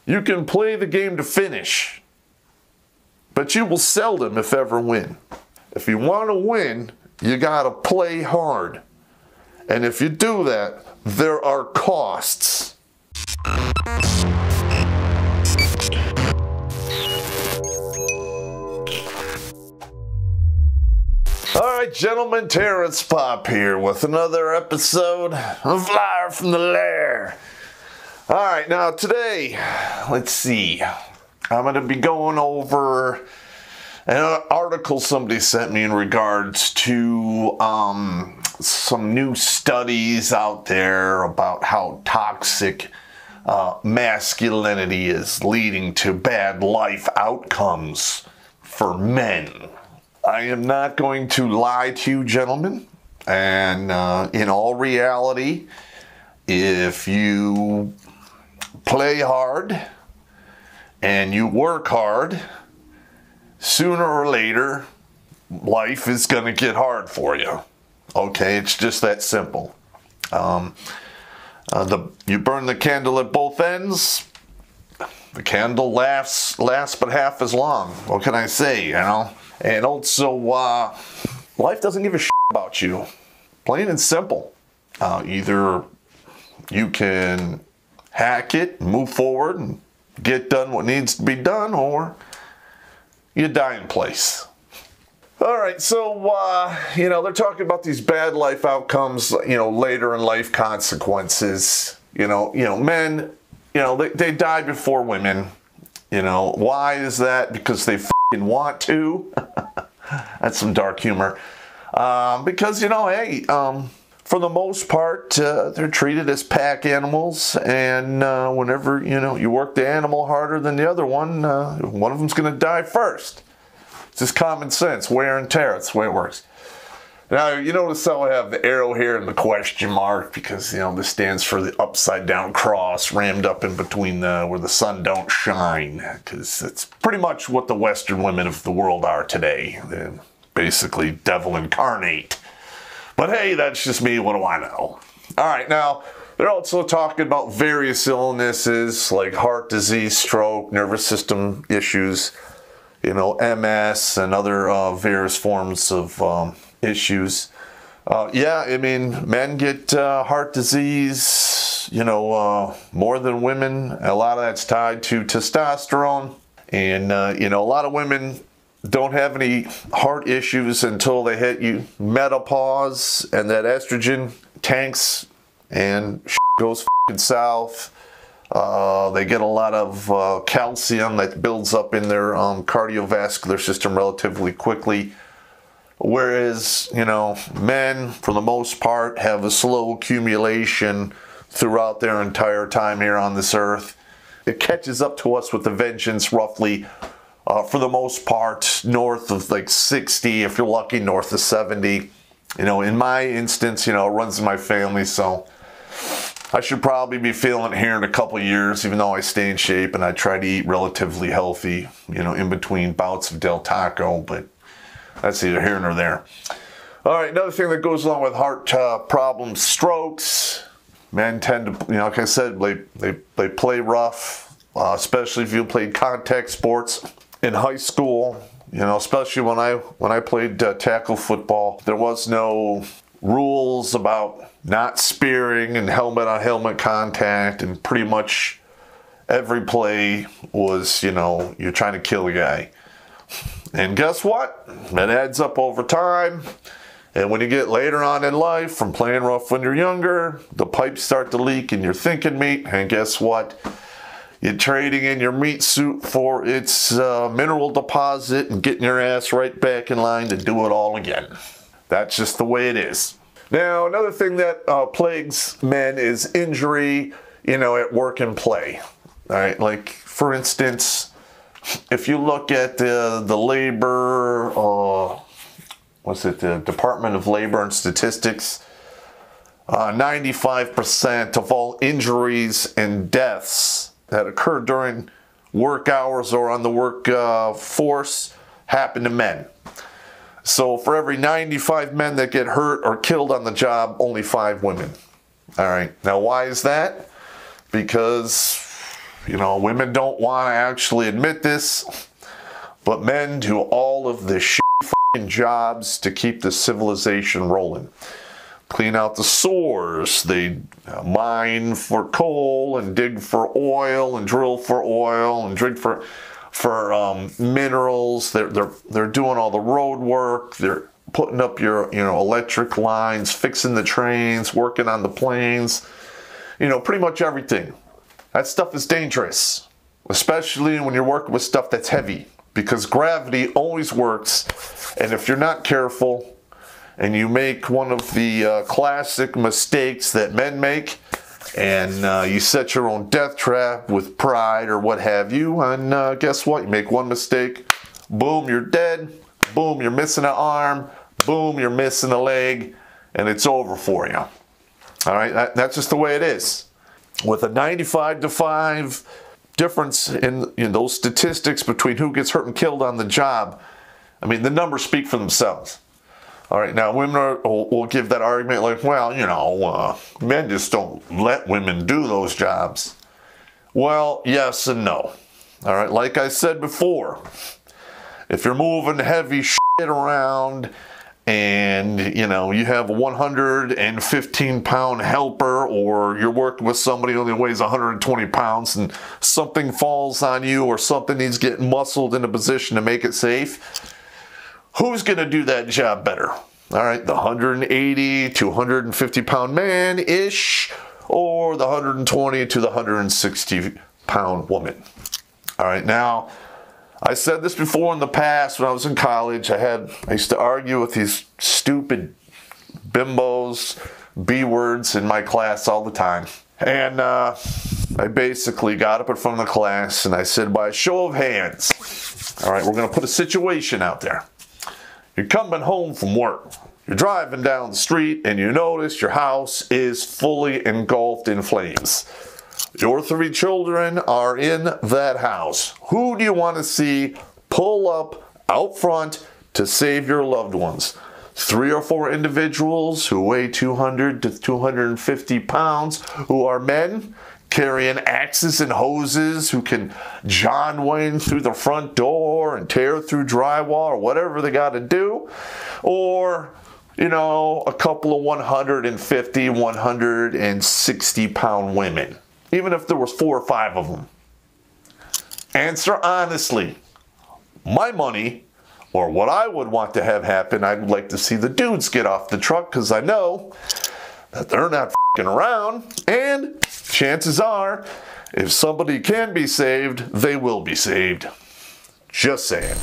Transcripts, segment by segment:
You can play the game to finish, but you will seldom, if ever, win. If you want to win, you gotta play hard. And if you do that, there are costs. Alright, gentlemen, Terrence Popp here with another episode of Lair from the Lair. Alright, now today, let's see. I'm going to be going over an article somebody sent me in regards to some new studies out there about how toxic masculinity is leading to bad life outcomes for men. I am not going to lie to you, gentlemen, and in all reality, if you play hard and you work hard, sooner or later, life is going to get hard for you. Okay, it's just that simple. You burn the candle at both ends, the candle lasts but half as long. What can I say, you know? And also, life doesn't give a shit about you. Plain and simple. Either you can hack it, move forward, and get done what needs to be done, or you die in place. Alright, so, they're talking about these bad life outcomes, later in life consequences. Men, they die before women. Why is that? Because they f***ing want to. That's some dark humor. Because, hey, for the most part, they're treated as pack animals, and whenever, you work the animal harder than the other one of them's going to die first. It's just common sense, wear and tear. That's the way it works. Now, you notice how I have the arrow here and the question mark, because, this stands for the upside down cross rammed up in between where the sun don't shine, because it's pretty much what the Western women of the world are today. They're basically devil incarnate. But hey, that's just me. What do I know? All right, now, they're also talking about various illnesses like heart disease, stroke, nervous system issues, MS, and other various forms of issues. Men get heart disease, more than women. A lot of that's tied to testosterone. And, a lot of women don't have any heart issues until they hit menopause, and that estrogen tanks and goes f***ing south. They get a lot of calcium that builds up in their cardiovascular system relatively quickly. Whereas, men, for the most part, have a slow accumulation throughout their entire time here on this earth. It catches up to us with a vengeance roughly, for the most part, north of like 60, if you're lucky, north of 70. In my instance, it runs in my family, so I should probably be feeling it here in a couple of years, even though I stay in shape and I try to eat relatively healthy, in between bouts of Del Taco, but that's either here nor there. All right, another thing that goes along with heart problems, strokes. Men tend to, like I said, they play rough, especially if you played contact sports in high school. Especially when I played tackle football, there was no rules about not spearing and helmet-on-helmet contact, and pretty much every play was, you're trying to kill a guy. And guess what? That adds up over time. And when you get later on in life, from playing rough when you're younger, the pipes start to leak in your thinking meat. And guess what? You're trading in your meat suit for its mineral deposit and getting your ass right back in line to do it all again. That's just the way it is. Now, another thing that plagues men is injury, at work and play. All right, like, for instance, if you look at the labor, the Department of Labor and Statistics, 95% of all injuries and deaths that occur during work hours or on the work force happen to men. So for every 95 men that get hurt or killed on the job, only 5 women. All right. Now, why is that? Because You know, women don't want to actually admit this, but men do all of the f***ing jobs to keep the civilization rolling. Clean out the sewers, they mine for coal and dig for oil and drill for oil and dig for minerals. They're doing all the road work. They're putting up your electric lines, fixing the trains, working on the planes. Pretty much everything. That stuff is dangerous, especially when you're working with stuff that's heavy, because gravity always works. And if you're not careful and you make one of the classic mistakes that men make, and you set your own death trap with pride or what have you, and guess what? You make one mistake, boom, you're dead, boom, you're missing an arm, boom, you're missing a leg, and it's over for you. All right, that's just the way it is. With a 95-5 difference in those statistics between who gets hurt and killed on the job, I mean, the numbers speak for themselves. All right, now women will give that argument like, well, men just don't let women do those jobs. Well, yes and no. All right, like I said before, if you're moving heavy shit around and, you have a 115-pound helper, or you're working with somebody who only weighs 120 pounds and something falls on you or something needs getting muscled in a position to make it safe, who's going to do that job better? All right, the 180 to 150-pound man-ish, or the 120 to the 160-pound woman? All right, now, I said this before in the past when I was in college. I used to argue with these stupid bimbos, B-words in my class all the time. And I basically got up in front of the class and I said, by a show of hands, all right, we're going to put a situation out there. You're coming home from work. You're driving down the street and you notice your house is fully engulfed in flames. Your 3 children are in that house. Who do you want to see pull up out front to save your loved ones? 3 or 4 individuals who weigh 200 to 250 pounds, who are men, carrying axes and hoses, who can John Wayne through the front door and tear through drywall or whatever they got to do, or, a couple of 150, 160 pound women, even if there was 4 or 5 of them. Answer honestly. My money, or what I would want to have happen, I'd like to see the dudes get off the truck, because I know that they're not f***ing around, and chances are, if somebody can be saved, they will be saved. Just saying.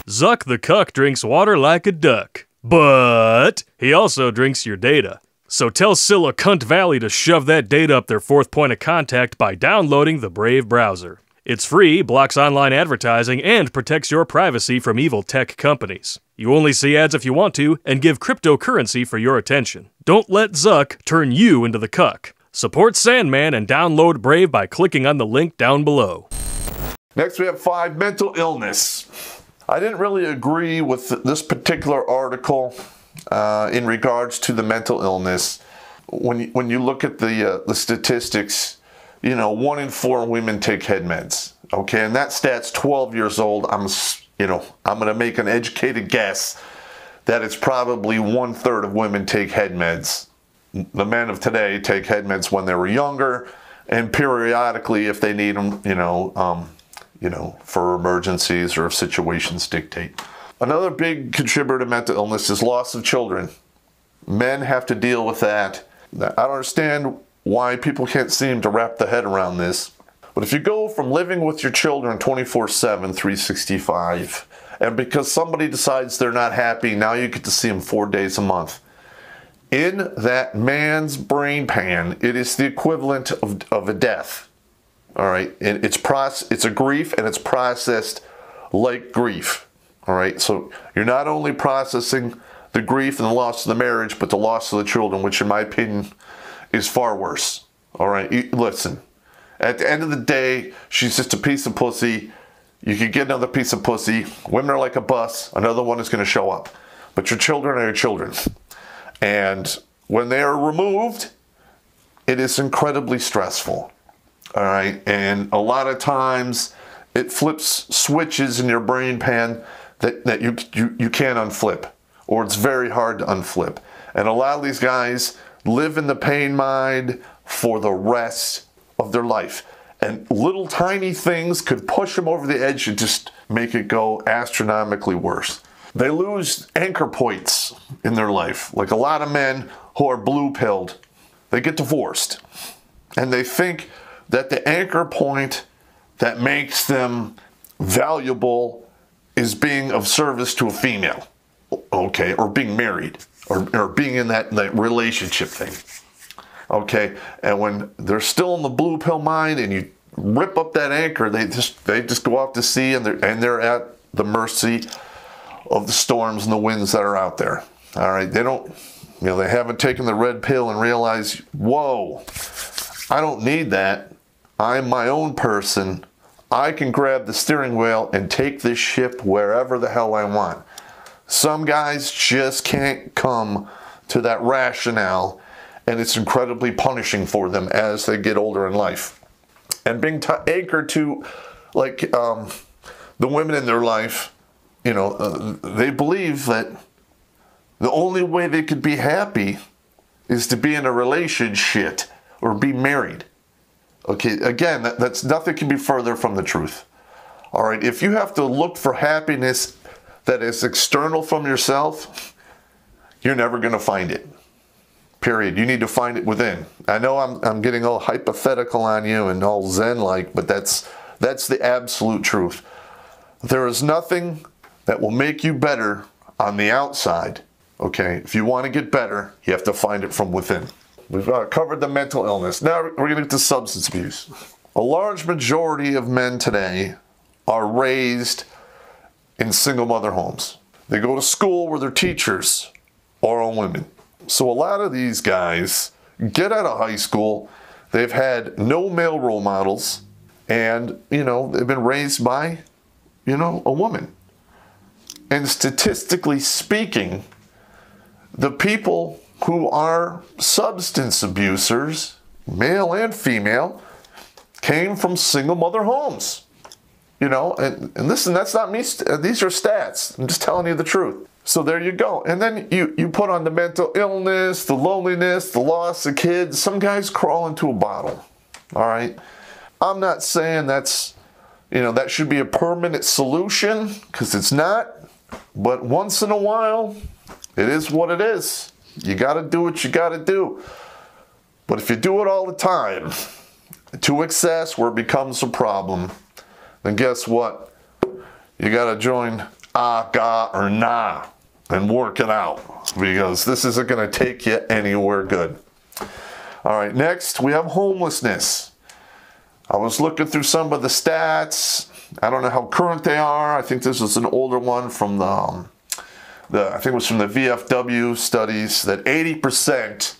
Zuck the cuck drinks water like a duck, but he also drinks your data. So tell Silicon Valley to shove that data up their 4th point of contact by downloading the Brave browser. It's free, blocks online advertising, and protects your privacy from evil tech companies. You only see ads if you want to, and give cryptocurrency for your attention. Don't let Zuck turn you into the cuck. Support Sandman and download Brave by clicking on the link down below. Next we have 5, mental illness. I didn't really agree with this particular article in regards to the mental illness. When you look at the statistics, 1 in 4 women take head meds. Okay, and that stat's 12 years old. I'm going to make an educated guess that it's probably 1/3 of women take head meds. The men of today take head meds when they were younger, and periodically if they need them, for emergencies or if situations dictate. Another big contributor to mental illness is loss of children. Men have to deal with that. I don't understand why people can't seem to wrap their head around this. But if you go from living with your children 24/7, 365, and because somebody decides they're not happy, now you get to see them 4 days a month. In that man's brain pan, it is the equivalent of a death. All right, and it's a grief, and it's processed like grief. All right, so you're not only processing the grief and the loss of the marriage, but the loss of the children, which in my opinion is far worse. All right, listen, at the end of the day, she's just a piece of pussy. You could get another piece of pussy. Women are like a bus. Another one is going to show up. But your children are your children. And when they are removed, it is incredibly stressful. All right. And a lot of times it flips switches in your brain pan that you can't unflip, or it's very hard to unflip. And a lot of these guys live in the pain mind for the rest of their life. And little tiny things could push them over the edge and just make it go astronomically worse. They lose anchor points in their life. Like a lot of men who are blue-pilled, they get divorced. And they think that the anchor point that makes them valuable is being of service to a female. Okay, or being married, or being in that relationship thing. Okay, and when they're still in the blue pill mind and you rip up that anchor, they just go off to sea, and they're at the mercy of the storms and the winds that are out there. All right, they haven't taken the red pill and realized, whoa, I don't need that. I'm my own person. I can grab the steering wheel and take this ship wherever the hell I want. Some guys just can't come to that rationale, and it's incredibly punishing for them as they get older in life. And being anchored to, like, the women in their life, they believe that the only way they could be happy is to be in a relationship or be married. Okay, again, that's nothing can be further from the truth. All right, if you have to look for happiness that is external from yourself, you're never going to find it. Period. You need to find it within. I know I'm getting all hypothetical on you and all Zen-like, but that's the absolute truth. There is nothing that will make you better on the outside. Okay, if you want to get better, you have to find it from within. We've covered the mental illness. Now we're going to get to substance abuse. A large majority of men today are raised in single mother homes. They go to school where their teachers are all women. So a lot of these guys get out of high school, they've had no male role models, and, they've been raised by, a woman. And statistically speaking, the people who are substance abusers, male and female, came from single mother homes. And listen, that's not me. These are stats. I'm just telling you the truth. So there you go. And then you put on the mental illness, the loneliness, the loss of kids. Some guys crawl into a bottle. All right. I'm not saying that should be a permanent solution, because it's not. But once in a while, it is what it is. You got to do what you got to do. But if you do it all the time, to excess where it becomes a problem, then guess what? You got to join Ga or Na and work it out, because this isn't going to take you anywhere good. All right, next we have homelessness. I was looking through some of the stats. I don't know how current they are. I think this is an older one from I think it was from the VFW studies, that 80%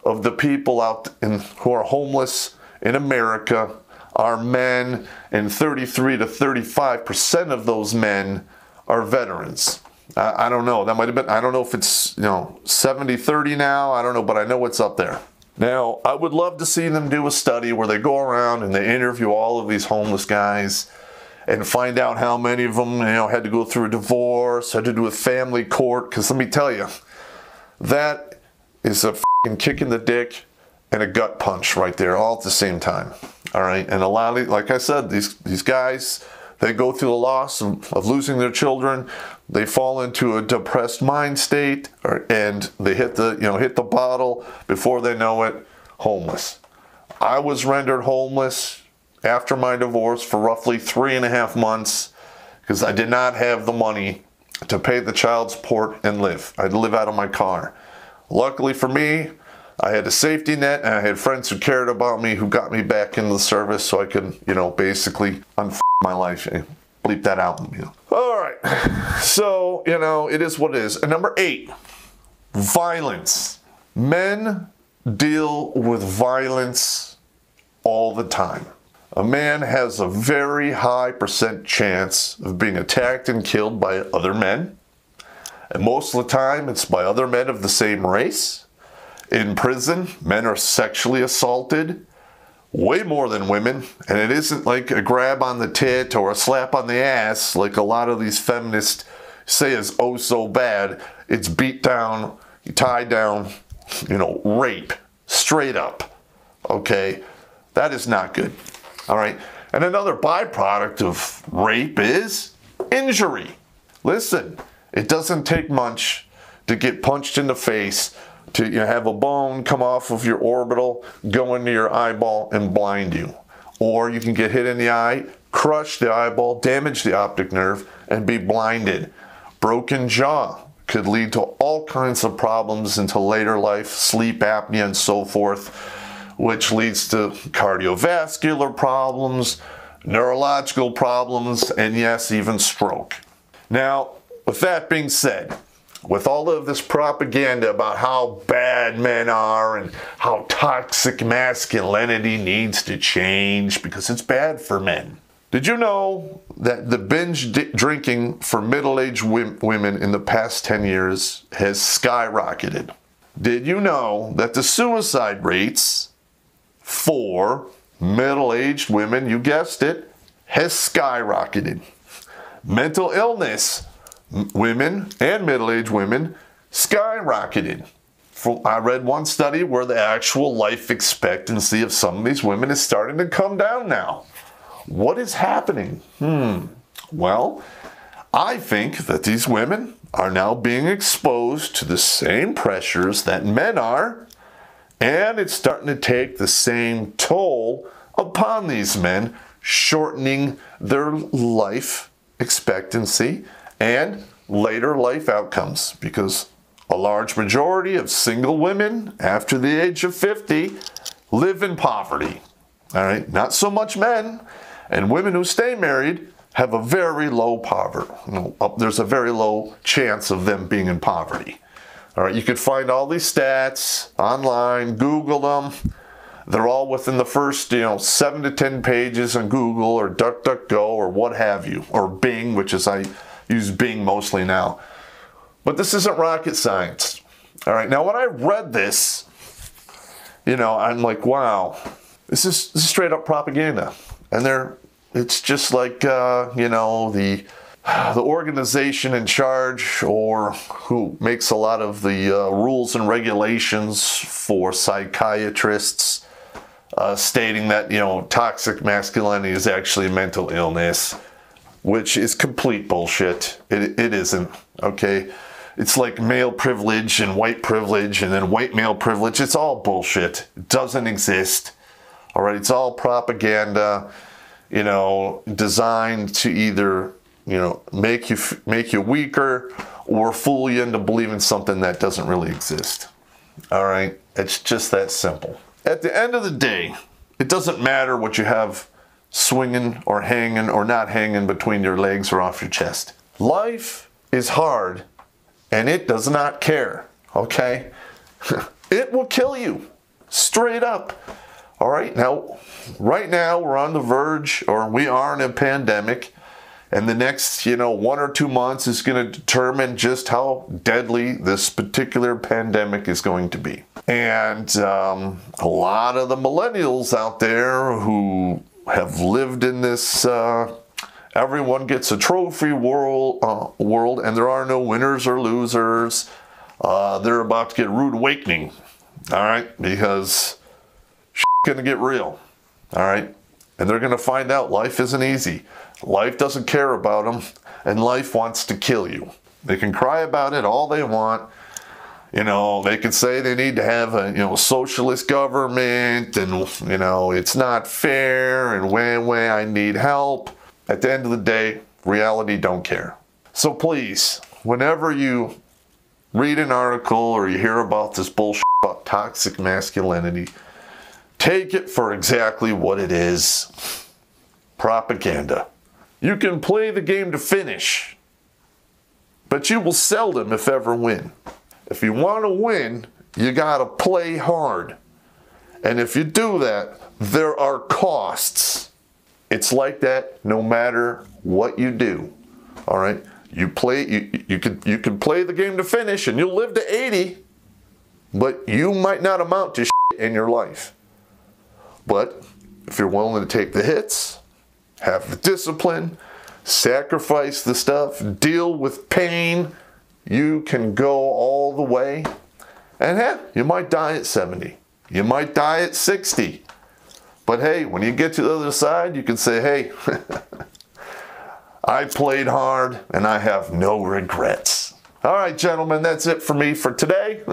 of the people who are homeless in America are men, and 33 to 35% of those men are veterans. I don't know. That might have been, I don't know if it's 70-30 now. I don't know, but I know it's up there. Now, I would love to see them do a study where they go around and they interview all of these homeless guys and find out how many of them, had to go through a divorce, had to do with family court. Because let me tell you, that is a f***ing kick in the dick and a gut punch right there, all at the same time. All right, and a lot of, like I said, these guys, they go through the loss of losing their children. They fall into a depressed mind state, and they hit the bottle. Before they know it, homeless. I was rendered homeless after my divorce for roughly 3.5 months because I did not have the money to pay the child support and live. I had to live out of my car. Luckily for me, I had a safety net, and I had friends who cared about me, who got me back into the service so I could, basically my life and bleep that out. All right. So, it is what it is. And number 8, violence. Men deal with violence all the time. A man has a very high % chance of being attacked and killed by other men. And most of the time, it's by other men of the same race. In prison, men are sexually assaulted. way more than women, and it isn't like a grab on the tit or a slap on the ass like a lot of these feminists say is oh so bad. It's beat down, tied down, rape, straight up. Okay, that is not good. All right, and another byproduct of rape is injury. Listen, it doesn't take much to get punched in the face, to have a bone come off of your orbital, go into your eyeball, and blind you. Or you can get hit in the eye, crush the eyeball, damage the optic nerve, and be blinded. Broken jaw could lead to all kinds of problems into later life, sleep apnea, and so forth, which leads to cardiovascular problems, neurological problems, and yes, even stroke. Now, with that being said, with all of this propaganda about how bad men are and how toxic masculinity needs to change because it's bad for men, did you know that the binge drinking for middle-aged women in the past 10 years has skyrocketed? Did you know that the suicide rates for middle-aged women, you guessed it, has skyrocketed? Mental illness, women and middle-aged women, skyrocketed. I read one study where the actual life expectancy of some of these women is starting to come down now. What is happening? Well, I think that these women are now being exposed to the same pressures that men are, and it's starting to take the same toll upon these men, shortening their life expectancy and later life outcomes, because a large majority of single women after the age of 50 live in poverty. All right, not so much men, and women who stay married have a very low poverty. There's a very low chance of them being in poverty. All right, you can find all these stats online, Google them. They're all within the first, 7 to 10 pages on Google or DuckDuckGo or what have you, or Bing, which is I use Bing mostly now. But this isn't rocket science. All right, now when I read this, I'm like, wow, this is straight up propaganda. And it's just like, the organization in charge, or who makes a lot of the rules and regulations for psychiatrists, stating that, toxic masculinity is actually mental illness, which is complete bullshit. It isn't, okay? It's like male privilege and white privilege and then white male privilege. It's all bullshit. It doesn't exist. All right, it's all propaganda, designed to either, make you weaker or fool you into believing something that doesn't really exist. All right, it's just that simple. At the end of the day, it doesn't matter what you have swinging or hanging or not hanging between your legs or off your chest. Life is hard, and it does not care, okay? It will kill you, straight up. All right, now, right now we're on the verge, or we are in a pandemic, and the next, 1 or 2 months is going to determine just how deadly this particular pandemic is going to be. And a lot of the millennials out there who have lived in this everyone gets a trophy world, and there are no winners or losers. They're about to get a rude awakening, all right, because shit's gonna get real, all right, and they're gonna find out life isn't easy. Life doesn't care about them, and life wants to kill you. They can cry about it all they want. They can say they need to have a, socialist government, and, it's not fair, and way, I need help. At the end of the day, reality don't care. So please, whenever you read an article or you hear about this bullshit about toxic masculinity, take it for exactly what it is. Propaganda. You can play the game to finish, but you will seldom, if ever, win. If you want to win, you got to play hard. And if you do that, there are costs. It's like that no matter what you do. All right? You can play the game to finish and you'll live to 80, but you might not amount to shit in your life. But if you're willing to take the hits, have the discipline, sacrifice the stuff, deal with pain, you can go all the way. And hey, you might die at 70. You might die at 60. But hey, when you get to the other side, you can say, hey, I played hard and I have no regrets. All right, gentlemen, that's it for me for today.